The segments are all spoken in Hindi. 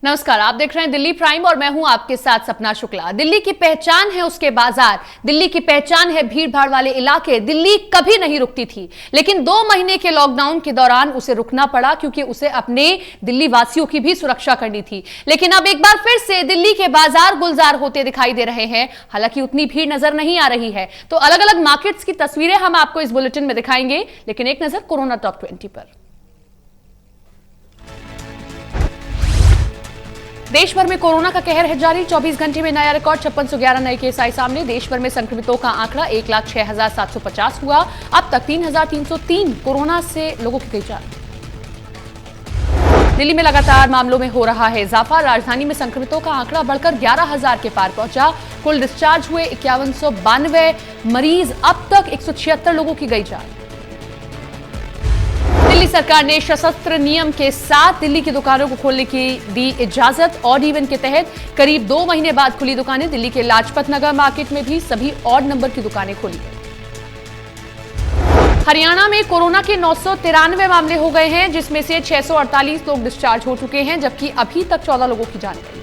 नमस्कार, आप देख रहे हैं दिल्ली प्राइम और मैं हूं आपके साथ सपना शुक्ला। दिल्ली की पहचान है उसके बाजार, दिल्ली की पहचान है भीड़ भाड़ वाले इलाके। दिल्ली कभी नहीं रुकती थी, लेकिन 2 महीने के लॉकडाउन के दौरान उसे रुकना पड़ा क्योंकि उसे अपने दिल्ली वासियों की भी सुरक्षा करनी थी। लेकिन अब एक बार फिर से दिल्ली के बाजार गुलजार होते दिखाई दे रहे हैं। हालांकि उतनी भीड़ नजर नहीं आ रही है। तो अलग अलग मार्केट्स की तस्वीरें हम आपको इस बुलेटिन में दिखाएंगे, लेकिन एक नजर कोरोना टॉप 20 पर। देश भर में कोरोना का कहर है जारी। 24 घंटे में नया रिकॉर्ड 5611 नए केस आए सामने। देश भर में संक्रमितों का आंकड़ा 1,06,750 हुआ। अब तक 3,303 कोरोना से लोगों की गई जान। दिल्ली में लगातार मामलों में हो रहा है इजाफा। राजधानी में संक्रमितों का आंकड़ा बढ़कर 11,000 के पार पहुंचा। कुल डिस्चार्ज हुए 5192 मरीज। अब तक 176 लोगों की गई जान। दिल्ली सरकार ने सशस्त्र नियम के साथ दिल्ली की दुकानों को खोलने की दी इजाजत। ऑड इवन के तहत करीब 2 महीने बाद खुली दुकानें। दिल्ली के लाजपत नगर मार्केट में भी सभी ऑड नंबर की दुकानें खोली गई। हरियाणा में कोरोना के 993 मामले हो गए हैं, जिसमें से 648 लोग डिस्चार्ज हो चुके हैं, जबकि अभी तक 14 लोगों की जान गई।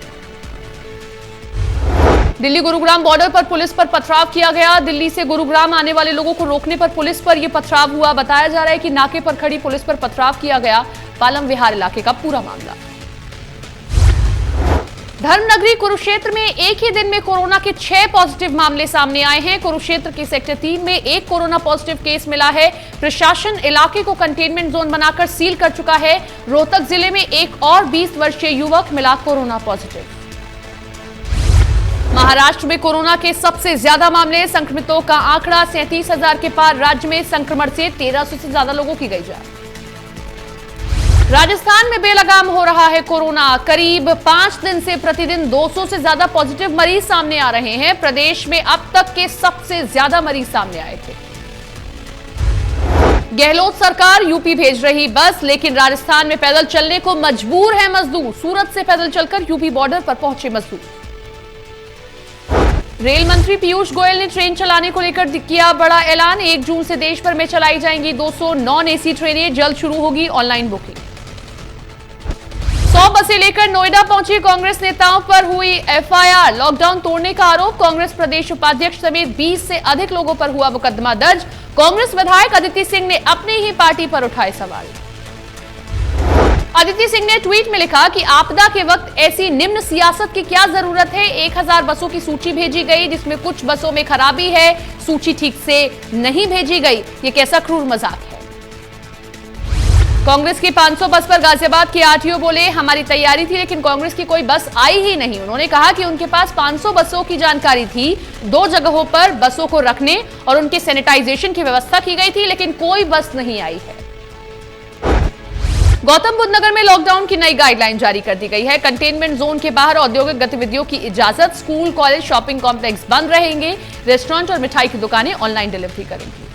दिल्ली गुरुग्राम बॉर्डर पर पुलिस पर पथराव किया गया। दिल्ली से गुरुग्राम आने वाले लोगों को रोकने पर पुलिस पर यह पथराव हुआ। बताया जा रहा है कि नाके पर खड़ी पुलिस पर पथराव किया गया। पालम विहार इलाके का पूरा मामला। धर्मनगरी कुरुक्षेत्र में एक ही दिन में कोरोना के 6 पॉजिटिव मामले सामने आए हैं। कुरुक्षेत्र के सेक्टर 3 में एक कोरोना पॉजिटिव केस मिला है। प्रशासन इलाके को कंटेनमेंट जोन बनाकर सील कर चुका है। रोहतक जिले में एक और 20 वर्षीय युवक मिला कोरोना पॉजिटिव। महाराष्ट्र में कोरोना के सबसे ज्यादा मामले। संक्रमितों का आंकड़ा 37,000 के पार। राज्य में संक्रमण से 1300 से ज्यादा लोगों की गई जान। राजस्थान में बेलगाम हो रहा है कोरोना। करीब 5 दिन से प्रतिदिन 200 से ज्यादा पॉजिटिव मरीज सामने आ रहे हैं। प्रदेश में अब तक के सबसे ज्यादा मरीज सामने आए थे। गहलोत सरकार यूपी भेज रही बस, लेकिन राजस्थान में पैदल चलने को मजबूर है मजदूर। सूरत से पैदल चलकर यूपी बॉर्डर पर पहुंचे मजदूर। रेल मंत्री पीयूष गोयल ने ट्रेन चलाने को लेकर किया बड़ा ऐलान। 1 जून से देश भर में चलाई जाएंगी 200 नॉन एसी ट्रेनें। जल्द शुरू होगी ऑनलाइन बुकिंग। 100 बसें लेकर नोएडा पहुंची कांग्रेस नेताओं पर हुई एफआईआर। लॉकडाउन तोड़ने का आरोप। कांग्रेस प्रदेश उपाध्यक्ष समेत 20 से अधिक लोगों पर हुआ मुकदमा दर्ज। कांग्रेस विधायक अदिति सिंह ने अपने ही पार्टी पर उठाए सवाल। अदिति सिंह ने ट्वीट में लिखा कि आपदा के वक्त ऐसी निम्न सियासत की क्या जरूरत है। 1000 बसों की सूची भेजी गई, जिसमें कुछ बसों में खराबी है। सूची ठीक से नहीं भेजी गई। ये कैसा क्रूर मजाक है। कांग्रेस की 500 बस पर गाजियाबाद के आरटीओ बोले, हमारी तैयारी थी लेकिन कांग्रेस की कोई बस आई ही नहीं। उन्होंने कहा कि उनके पास 500 बसों की जानकारी थी। 2 जगहों पर बसों को रखने और उनके सैनिटाइजेशन की व्यवस्था की गई थी, लेकिन कोई बस नहीं आई है। गौतम बुद्ध नगर में लॉकडाउन की नई गाइडलाइन जारी कर दी गई है। कंटेनमेंट जोन के बाहर औद्योगिक गतिविधियों की इजाजत। स्कूल, कॉलेज, शॉपिंग कॉम्प्लेक्स बंद रहेंगे। रेस्टोरेंट और मिठाई की दुकानें ऑनलाइन डिलीवरी करेंगी।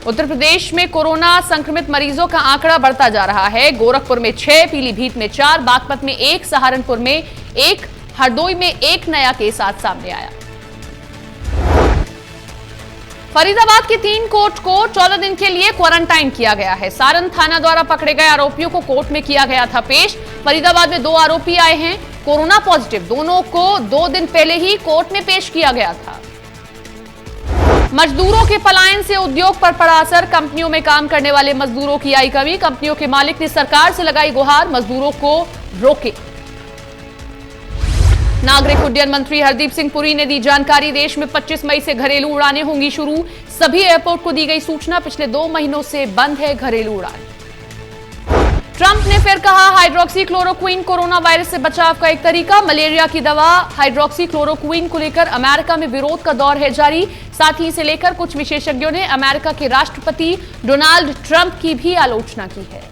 उत्तर प्रदेश में कोरोना संक्रमित मरीजों का आंकड़ा बढ़ता जा रहा है। गोरखपुर में 6, पीलीभीत में 4, बागपत में 1, सहारनपुर में 1, हरदोई में 1 नया केस आज सामने आया। फरीदाबाद के 3 कोर्ट को 14 दिन के लिए क्वारंटाइन किया गया है। सारण थाना द्वारा पकड़े गए आरोपियों को कोर्ट में किया गया था पेश। फरीदाबाद में 2 आरोपी आए हैं कोरोना पॉजिटिव। दोनों को 2 दिन पहले ही कोर्ट में पेश किया गया था। मजदूरों के पलायन से उद्योग पर पड़ा असर। कंपनियों में काम करने वाले मजदूरों की आई कमी। कंपनियों के मालिक ने सरकार से लगाई गुहार, मजदूरों को रोके। नागरिक उड्डयन मंत्री हरदीप सिंह पुरी ने दी जानकारी। देश में 25 मई से घरेलू उड़ानें होंगी शुरू। सभी एयरपोर्ट को दी गई सूचना। पिछले 2 महीनों से बंद है घरेलू उड़ान। ट्रंप ने फिर कहा, हाइड्रोक्सी क्लोरोक्विन कोरोना वायरस से बचाव का एक तरीका। मलेरिया की दवा हाइड्रोक्सी क्लोरोक्विन को लेकर अमेरिका में विरोध का दौर है जारी। साथ ही इसे लेकर कुछ विशेषज्ञों ने अमेरिका के राष्ट्रपति डोनाल्ड ट्रंप की भी आलोचना की है।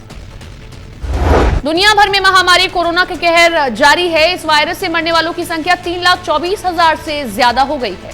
दुनिया भर में महामारी कोरोना का कहर जारी है। इस वायरस से मरने वालों की संख्या 3,24,000 से ज्यादा हो गई है।